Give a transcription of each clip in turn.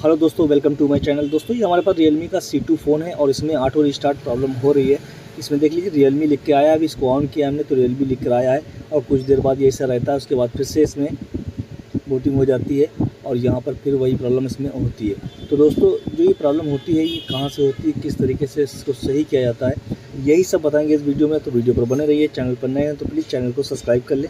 Hello दोस्तों, welcome to my channel. दोस्तों ये हमारे पास Realme का C2 फ़ोन है और इसमें ऑटो रिस्टार्ट प्रॉब्लम हो रही है। इसमें देख लीजिए Realme लिख के आया है। अभी इसको ऑन किया हमने तो Realme लिख कर आया है और कुछ देर बाद ये ऐसा रहता है। उसके बाद फिर से इसमें बूटिंग हो जाती है और यहाँ पर फिर वही प्रॉब्लम इसमें होती है। तो दोस्तों जो ये प्रॉब्लम होती है ये कहाँ से होती है, किस तरीके से इसको सही किया जाता है, यही सब बताएंगे इस वीडियो में। तो वीडियो पर बने रहिए। चैनल पर नए हैं तो प्लीज़ चैनल को सब्सक्राइब कर लें।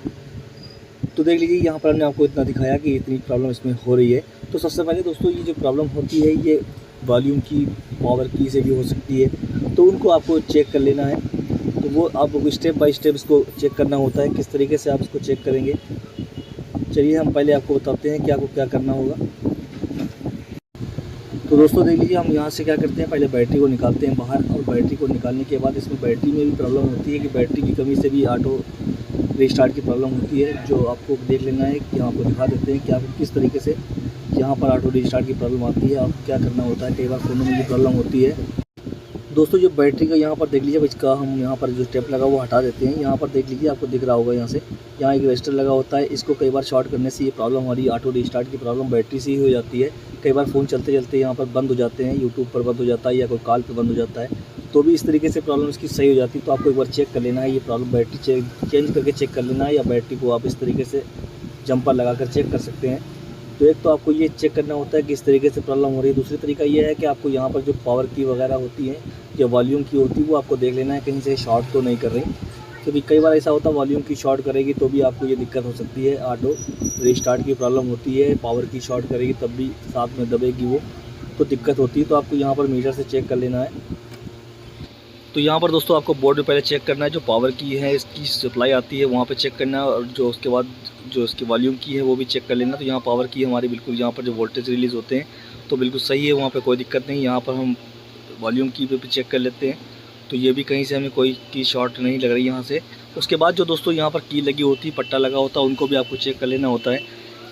तो देख लीजिए यहाँ पर हमने आपको इतना दिखाया कि इतनी प्रॉब्लम इसमें हो रही है। तो सबसे पहले दोस्तों ये जो प्रॉब्लम होती है ये वॉल्यूम की, पावर की से भी हो सकती है। तो उनको आपको चेक कर लेना है। तो वो आपको स्टेप बाय स्टेप इसको चेक करना होता है। किस तरीके से आप इसको चेक करेंगे, चलिए हम पहले आपको बताते हैं कि आपको क्या करना होगा। तो दोस्तों देख लीजिए हम यहाँ से क्या करते हैं, पहले बैटरी को निकालते हैं बाहर। और बैटरी को निकालने के बाद इसमें बैटरी में भी प्रॉब्लम होती है कि बैटरी की कमी से भी ऑटो रीस्टार्ट की प्रॉब्लम होती है, जो आपको देख लेना है कि आपको दिखा देते हैं कि आपको किस तरीके से यहाँ पर ऑटो रीस्टार्ट की प्रॉब्लम आती है और क्या करना होता है। कई बार फ़ोनों में ये प्रॉब्लम होती है। दोस्तों जो बैटरी का यहाँ पर देख लीजिए, इसका हम यहाँ पर जो टेप लगा वो हटा देते हैं। यहाँ पर देख लीजिए, आपको दिख रहा होगा यहाँ से, यहाँ एक रजिस्टर लगा होता है। इसको कई बार शॉर्ट करने से ये प्रॉब्लम हमारी ऑटो रीस्टार्ट की प्रॉब्लम बैटरी से ही हो जाती है। कई बार फ़ोन चलते चलते यहाँ पर बंद हो जाते हैं, यूट्यूब पर बंद हो जाता है या कोई कॉल पर बंद हो जाता है, तो भी इस तरीके से प्रॉब्लम इसकी सही हो जाती है। तो आपको एक बार चेक कर लेना है ये प्रॉब्लम, बैटरी चेंज करके चेक कर लेना है, या बैटरी को आप इस तरीके से जंपर लगा कर चेक कर सकते हैं। तो एक तो आपको ये चेक करना होता है कि किस तरीके से प्रॉब्लम हो रही है। दूसरी तरीका ये है कि आपको यहाँ पर जो पावर की वगैरह होती है या वॉल्यूम की होती है वो आपको देख लेना है कहीं से शॉर्ट तो नहीं कर रही, क्योंकि कई बार ऐसा होता है वॉल्यूम की शॉर्ट करेगी तो भी आपको ये दिक्कत हो सकती है। ऑटो रीस्टार्ट की प्रॉब्लम होती है, पावर की शॉर्ट करेगी तब भी साथ में दबेगी वो, तो दिक्कत होती है। तो आपको यहाँ पर मीटर से चेक कर लेना है। तो यहाँ पर दोस्तों आपको बोर्ड में पहले चेक करना है, जो पावर की है इसकी सप्लाई आती है वहाँ पे चेक करना है, और जो उसके बाद जो इसकी वॉल्यूम की है वो भी चेक कर लेना। तो यहाँ पावर की हमारी बिल्कुल, यहाँ पर जो वोल्टेज रिलीज़ होते हैं तो बिल्कुल सही है, वहाँ पे कोई दिक्कत नहीं। यहाँ पर हम वॉल्यूम की पे भी चेक कर लेते हैं, तो ये भी कहीं से हमें कोई की शॉर्ट नहीं लग रही यहाँ से। उसके बाद जो दोस्तों यहाँ पर की लगी होती है, पट्टा लगा होता है, उनको भी आपको चेक कर लेना होता है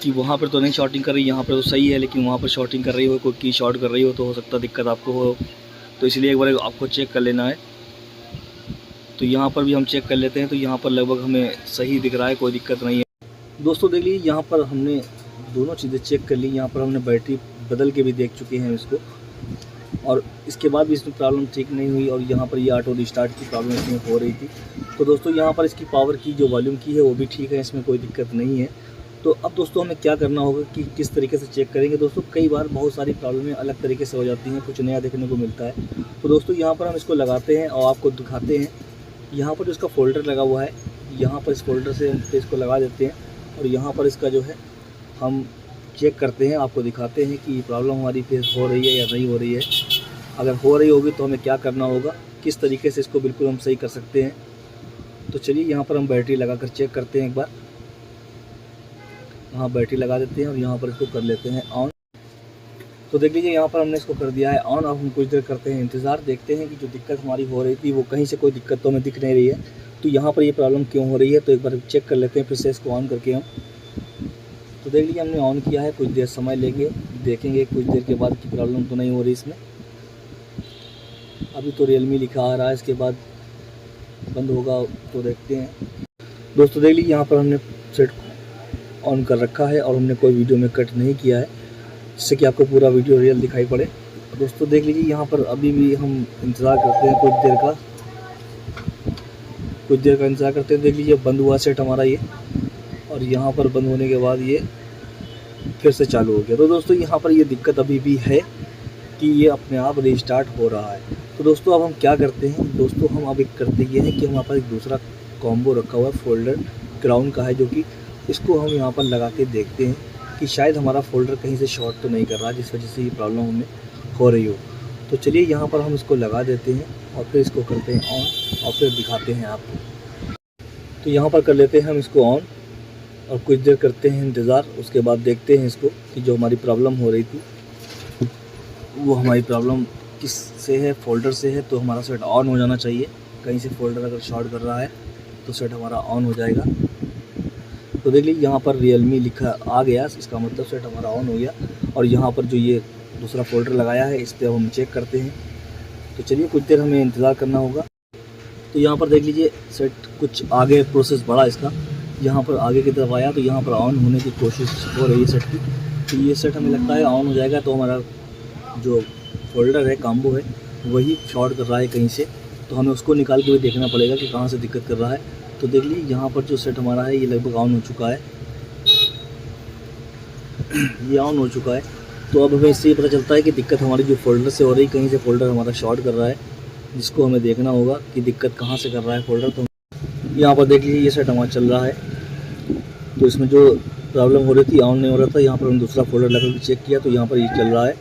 कि वहाँ पर तो नहीं शॉर्टिंग कर रही, यहाँ पर तो सही है, लेकिन वहाँ पर शॉर्टिंग कर रही हो, कोई की शॉर्ट कर रही हो तो हो सकता है दिक्कत आपको हो। तो इसलिए एक बार आपको चेक कर लेना है। तो यहाँ पर भी हम चेक कर लेते हैं, तो यहाँ पर लगभग हमें सही दिख रहा है, कोई दिक्कत नहीं है। दोस्तों देख लीजिए यहाँ पर हमने दोनों चीज़ें चेक कर ली। यहाँ पर हमने बैटरी बदल के भी देख चुके हैं इसको, और इसके बाद भी इसमें प्रॉब्लम ठीक नहीं हुई, और यहाँ पर ये ऑटो रिस्टार्ट की प्रॉब्लम इसमें हो रही थी। तो दोस्तों यहाँ पर इसकी पावर की जो वॉल्यूम की है वो भी ठीक है, इसमें कोई दिक्कत नहीं है। तो अब दोस्तों हमें क्या करना होगा कि किस तरीके से चेक करेंगे। दोस्तों कई बार बहुत सारी प्रॉब्लमें अलग तरीके से हो जाती हैं, कुछ नया देखने को मिलता है। तो दोस्तों यहाँ पर हम इसको लगाते हैं और आपको दिखाते हैं। यहाँ पर जो इसका फ़ोल्डर लगा हुआ है, यहाँ पर इस फोल्डर से हम इसको लगा देते हैं, और यहाँ पर इसका जो है हम चेक करते हैं, आपको दिखाते हैं कि प्रॉब्लम हमारी फिर हो रही है या नहीं हो रही है। अगर हो रही होगी तो हमें क्या करना होगा, किस तरीके से इसको बिल्कुल हम सही कर सकते हैं। तो चलिए यहाँ पर हम बैटरी लगा कर चेक करते हैं एक बार। यहाँ बैटरी लगा देते हैं और यहाँ पर इसको कर लेते हैं ऑन। तो देख लीजिए यहाँ पर हमने इसको कर दिया है ऑन। अब हम कुछ देर करते हैं इंतज़ार, देखते हैं कि जो दिक्कत हमारी हो रही थी वो कहीं से कोई दिक्कत तो हमें दिख नहीं रही है। तो यहाँ पर ये प्रॉब्लम क्यों हो रही है, तो एक बार चेक कर लेते हैं फिर से इसको ऑन करके हम। तो देख लीजिए हमने ऑन किया है, कुछ देर समय लेंगे, देखेंगे कुछ देर के बाद की प्रॉब्लम तो नहीं हो रही इसमें। अभी तो Realme लिखा आ रहा है, इसके बाद बंद होगा तो देखते हैं। दोस्तों देख लीजिए यहाँ पर हमने सेट ऑन कर रखा है और हमने कोई वीडियो में कट नहीं किया है, जिससे कि आपको पूरा वीडियो रियल दिखाई पड़े। दोस्तों देख लीजिए यहाँ पर अभी भी हम इंतज़ार करते हैं कुछ देर का इंतज़ार करते हैं। देख लीजिए बंद हुआ सेट हमारा ये, और यहाँ पर बंद होने के बाद ये फिर से चालू हो गया। तो दोस्तों यहाँ पर ये दिक्कत अभी भी है कि ये अपने आप रीस्टार्ट हो रहा है। तो दोस्तों अब हम क्या करते हैं, दोस्तों हम अब एक करते ये हैं कि हमारे पास एक दूसरा कॉम्बो रखा हुआ है फोल्डर ग्राउंड का है, जो कि इसको हम यहाँ पर लगा के देखते हैं कि शायद हमारा फोल्डर कहीं से शॉर्ट तो नहीं कर रहा, जिस वजह से ये प्रॉब्लम हमें हो रही हो। तो चलिए यहाँ पर हम इसको लगा देते हैं और फिर इसको करते हैं ऑन, और फिर दिखाते हैं आपको। तो यहाँ पर कर लेते हैं हम इसको ऑन और कुछ देर करते हैं इंतज़ार। उसके बाद देखते हैं इसको कि जो हमारी प्रॉब्लम हो रही थी वो हमारी प्रॉब्लम किस से है, फोल्डर से है। तो हमारा सेट ऑन हो जाना चाहिए। कहीं से फोल्डर अगर शॉर्ट कर रहा है तो सेट हमारा ऑन हो जाएगा। तो देख लीजिए यहाँ पर Realme लिखा आ गया, इसका मतलब सेट हमारा ऑन हो गया। और यहाँ पर जो ये दूसरा फोल्डर लगाया है इस पर हम चेक करते हैं। तो चलिए कुछ देर हमें इंतज़ार करना होगा। तो यहाँ पर देख लीजिए सेट कुछ आगे प्रोसेस बढ़ा इसका, यहाँ पर आगे की तरफ आया, तो यहाँ पर ऑन होने की कोशिश हो रही है सेट की। तो ये सेट हमें लगता है ऑन हो जाएगा, तो हमारा जो फोल्डर है कॉम्बो है वही शॉर्ट कर रहा है कहीं से, तो हमें उसको निकाल के भी देखना पड़ेगा कि कहाँ से दिक्कत कर रहा है। तो देख लीजिए यहाँ पर जो सेट हमारा है ये लगभग ऑन हो चुका है, ये ऑन हो चुका है। तो अब हमें इससे ये पता चलता है कि दिक्कत हमारी जो फोल्डर से हो रही है, कहीं से फोल्डर हमारा शॉर्ट कर रहा है, जिसको हमें देखना होगा कि दिक्कत कहाँ से कर रहा है फोल्डर। तो यहाँ पर देख लीजिए ये सेट हमारा चल रहा है, तो इसमें जो प्रॉब्लम हो रही थी ऑन नहीं हो रहा था, यहाँ पर हम दूसरा फोल्डर लगा के चेक किया तो यहाँ पर ये चल रहा है,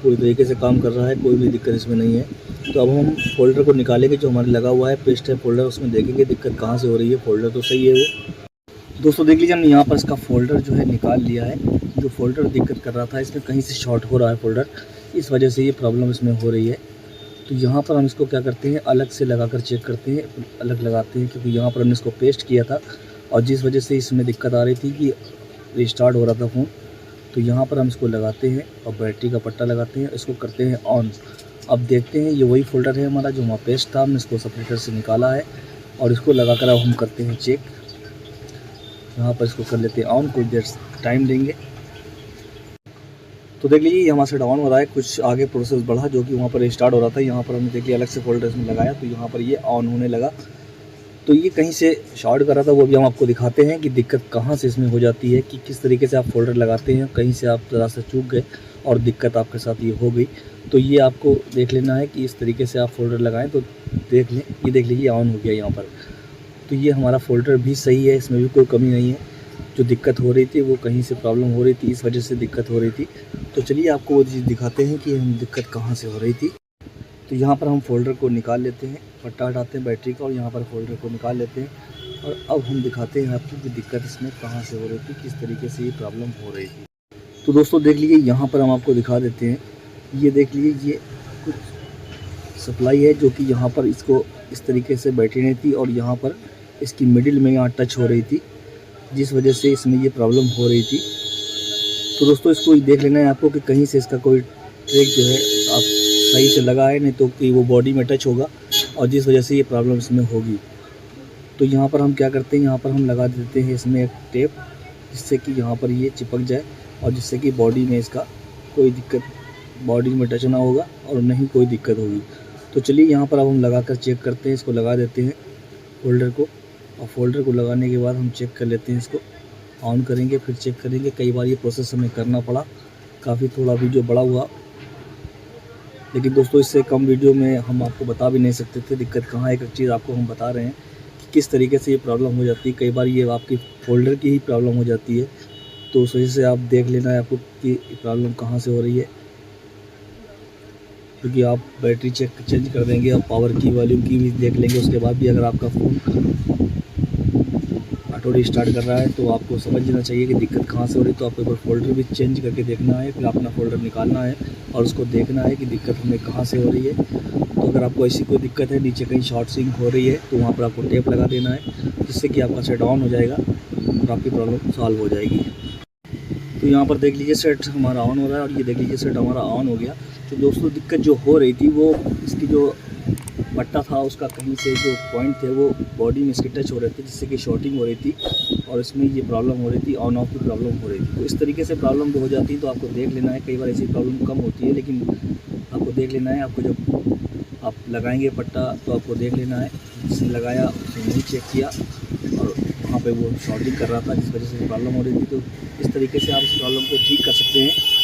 पूरी तरीके से काम कर रहा है, कोई भी दिक्कत इसमें नहीं है। तो अब हम फोल्डर को निकालेंगे, जो हमारे लगा हुआ है पेस्ट है फोल्डर, उसमें देखेंगे दिक्कत कहाँ से हो रही है। फोल्डर तो सही है वो। दोस्तों देख लीजिए हमने यहाँ पर इसका फ़ोल्डर जो है निकाल लिया है। जो फ़ोल्डर दिक्कत कर रहा था इसमें कहीं से शॉर्ट हो रहा है फ़ोल्डर, इस वजह से ये प्रॉब्लम इसमें हो रही है। तो यहाँ पर हम इसको क्या करते हैं, अलग से लगा कर चेक करते हैं, अलग लगाते हैं, क्योंकि यहाँ पर हमने इसको पेस्ट किया था और जिस वजह से इसमें दिक्कत आ रही थी कि रिस्टार्ट हो रहा था फ़ोन। तो यहाँ पर हम इसको लगाते हैं और बैटरी का पट्टा लगाते हैं, इसको करते हैं ऑन। अब देखते हैं ये वही फ़ोल्डर है हमारा जो वहाँ पेस्ट था, हमने इसको सेपरेटर से निकाला है और इसको लगा कर अब हम करते हैं चेक। यहाँ पर इसको कर लेते हैं ऑन, कुछ देर टाइम देंगे। तो देख लीजिए ये हमारा सेट ऑन हो रहा है, कुछ आगे प्रोसेस बढ़ा जो कि वहाँ पर स्टार्ट हो रहा था। यहाँ पर हमने देखिए अलग से फोल्डर इसमें लगाया तो यहाँ पर ये ऑन होने लगा। तो ये कहीं से शॉर्ट कर रहा था, वो भी हम आपको दिखाते हैं कि दिक्कत कहाँ से इसमें हो जाती है, कि किस तरीके से आप फोल्डर लगाते हैं, कहीं से आप ज़रा सा चूक गए और दिक्कत आपके साथ ये हो गई। तो ये आपको देख लेना है कि इस तरीके से आप फोल्डर लगाएँ तो देख लें। ये देख लीजिए ऑन हो गया यहाँ पर। तो ये हमारा फ़ोल्डर भी सही है, इसमें भी कोई कमी नहीं है। जो दिक्कत हो रही थी वो कहीं से प्रॉब्लम हो रही थी, इस वजह से दिक्कत हो रही थी। तो चलिए आपको वो चीज़ दिखाते हैं कि हम दिक्कत कहाँ से हो रही थी। तो यहाँ पर हम फ़ोल्डर को निकाल लेते हैं, पट्टा हटाते हैं बैटरी का और यहाँ पर फ़ोल्डर को निकाल लेते हैं और अब हम दिखाते हैं आपको कि दिक्कत इसमें कहाँ से हो रही थी, किस तरीके से ये प्रॉब्लम हो रही थी। तो दोस्तों देख लीजिए यहाँ पर हम आपको दिखा देते हैं, ये देख लीजिए ये कुछ सप्लाई है जो कि यहाँ पर इसको इस तरीके से बैटरी नहीं थी और यहाँ पर इसकी मिडिल में यहाँ टच हो रही थी, जिस वजह से इसमें ये प्रॉब्लम हो रही थी। तो दोस्तों इसको देख लेना है आपको कि कहीं से इसका कोई ट्रिक जो है आप सही से लगा है, नहीं तो कि वो बॉडी में टच होगा और जिस वजह से ये प्रॉब्लम इसमें होगी। तो यहाँ पर हम क्या करते हैं, यहाँ पर हम लगा देते हैं इसमें एक टेप, जिससे कि यहाँ पर ये चिपक जाए और जिससे कि बॉडी में इसका कोई दिक्कत, बॉडी में टच ना होगा और नहीं कोई दिक्कत होगी। तो चलिए यहाँ पर अब हम लगा कर चेक करते हैं, इसको लगा देते हैं फोल्डर को और फोल्डर को लगाने के बाद हम चेक कर लेते हैं, इसको ऑन करेंगे फिर चेक करेंगे। कई बार ये प्रोसेस हमें करना पड़ा, काफ़ी थोड़ा वीडियो बड़ा हुआ, लेकिन दोस्तों इससे कम वीडियो में हम आपको बता भी नहीं सकते थे दिक्कत कहाँ है। एक चीज़ आपको हम बता रहे हैं कि किस तरीके से ये प्रॉब्लम हो जाती है। कई बार ये आपकी फ़ोल्डर की ही प्रॉब्लम हो जाती है, तो उस वजह से आप देख लेना है आपको कि प्रॉब्लम कहाँ से हो रही है, क्योंकि आप बैटरी चेंज कर देंगे और पावर की वॉल्यूम की भी देख लेंगे। उसके बाद भी अगर आपका फ़ोन ऑटो रिस्टार्ट कर रहा है तो आपको समझ लेना चाहिए कि दिक्कत कहाँ से हो रही है। तो आपको एक बार फ़ोल्डर भी चेंज करके देखना है, फिर अपना फ़ोल्डर निकालना है और उसको देखना है कि दिक्कत हमें कहाँ से हो रही है। तो अगर आपको ऐसी कोई दिक्कत है, नीचे कहीं शॉर्ट सिंक हो रही है, तो वहाँ पर आपको टेप लगा देना है, जिससे कि आपका सेट ऑन हो जाएगा और आपकी प्रॉब्लम सॉल्व हो जाएगी। तो यहाँ पर देख लीजिए सेट हमारा ऑन हो रहा है और ये देख लीजिए सेट हमारा ऑन हो गया। तो दोस्तों दिक्कत जो हो रही थी वो इसकी जो पट्टा था उसका कहीं से जो पॉइंट थे वो बॉडी में इसके टच हो रहे थे, जिससे कि शॉर्टिंग हो रही थी और इसमें ये प्रॉब्लम हो रही थी, ऑन ऑफ की प्रॉब्लम हो रही थी। तो इस तरीके से प्रॉब्लम हो जाती है, तो आपको देख लेना है। कई बार ऐसी प्रॉब्लम कम होती है, लेकिन आपको देख लेना है। आपको जब आप लगाएंगे पट्टा तो आपको देख लेना है, जिसने लगाया उसने नहीं चेक किया और वहाँ पे वो शॉर्टिंग कर रहा था, जिस वजह से प्रॉब्लम हो रही थी। तो इस तरीके से आप इस प्रॉब्लम को ठीक कर सकते हैं।